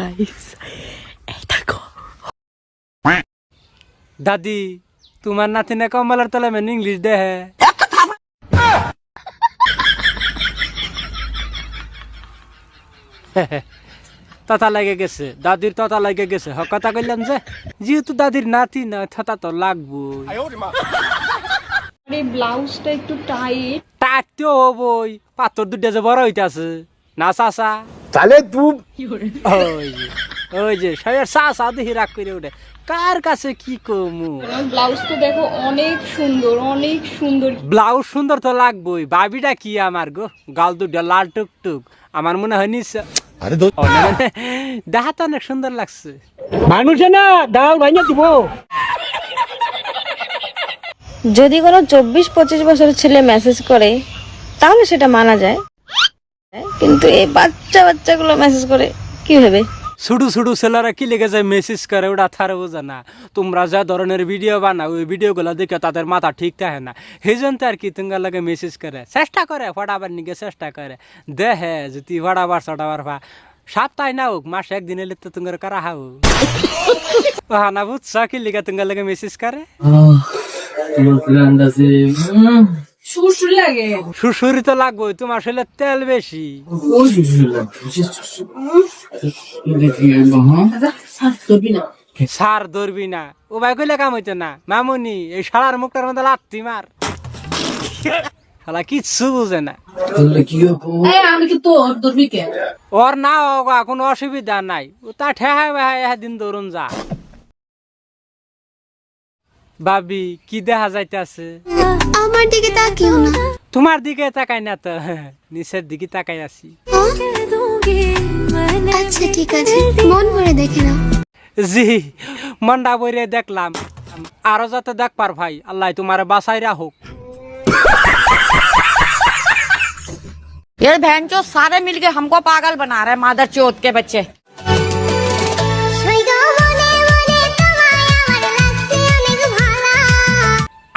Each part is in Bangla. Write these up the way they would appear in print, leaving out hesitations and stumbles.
গাইস এই দেখো দাদি তোমার নাতিনে কম্বলের তলে মেন ইংলিশ দেহে তথা লাগে গেছে দাদির তথা লাগে গেছে কথা কইলাম যে যেহেতু দাদির নাতি না তথা তো লাগবো ব্লাউজটা একটু টাইট টাটতেও হবই পাথর দুটা যে বড় হইতাছে না চাচা তাহলে তুই ওই যে সয়ের চাচা দেখি রাগ করে ওঠে কার কাছে কি কমু ব্লাউজ তো দেখো অনেক সুন্দর ব্লাউজ সুন্দর তো লাগবই বাবিটা কি আমার গো গাল দুটা লাল টুকটুক আমার মনে হয় নিশ্চয় আরে দেখা তো অনেক সুন্দর লাগছে মানুষে না ডাল ভাইয়া দিব যদি কোনো 24-25 বছরের ছেলে মেসেজ করে তাহলে সেটা মানা যায়, কিন্তু এই বাচ্চাগুলো মেসেজ করে কিভাবে? ছুটু ছুটু ছেলেরা কি লেগে যায় মেসেজ করে ওটা থার বোঝা না। তোমরা যা ধরনের ভিডিও বানাও ওই ভিডিওগুলো দেখে তাদের মাথা ঠিক থাকে না, সেই জন্য আর কি তোমার লাগে মেসেজ করে চেষ্টা করে ফটাবার নিকে চেষ্টা করে দেখে যদি ফটাবার ছটাবার ভা সপ্তাহে না হোক মাসে একদিন এলে তো তোমার করা হাও না বুঝছ কি লেগে তোমার লাগে মেসেজ করে শ্বশুরি তো লাগবে তোমার আসলে তেল বেশি সার ধরবি না ও ভাই কইলে কাম হইতো না মামুনি এই শালার মুখটার মধ্যে লাত্তি মার শালা কিচ্ছু বুঝে না ওর না হোক কোনো অসুবিধা নাই ও তা ঠেহাই বেহাই দিন ধরুন যা ভাবি কি দেখা যাইতেছে আমার দিকে তাকিও না তোমার দিকে তাকাই না তো নিচের দিকে তাকাই আছি আচ্ছা ঠিক আছে মন ভরে দেখে নাও জি মন্ডা বইরে দেখলাম আরো যাতে দেখবার ভাই আল্লাহ তোমার বাসায় রাখুক ये भैंचो सारे मिलके हमको पागल बना रहे मादर चौथ के बच्चे।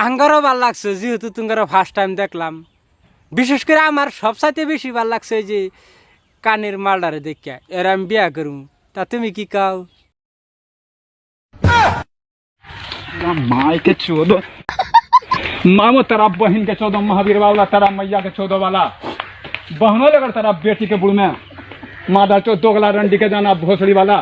আঙ্গারও ভাল লাগছে যেহেতু তোমার ফার্স্ট টাইম দেখলাম, বিশেষ করে আমার সবসাইতে বেশি ভাল লাগছে যে কানের মালডারে দেখা এর আমি বিয়া করুম তা তুমি কি কাও माय के 14 मामो तेरा बहन के 14 महावीर वाला तेरा मैया के 14 वाला बहनों लगर तेरा बेटी के बुढ़ में मादा चो दोगला रंडी के जाना भोसड़ी वाला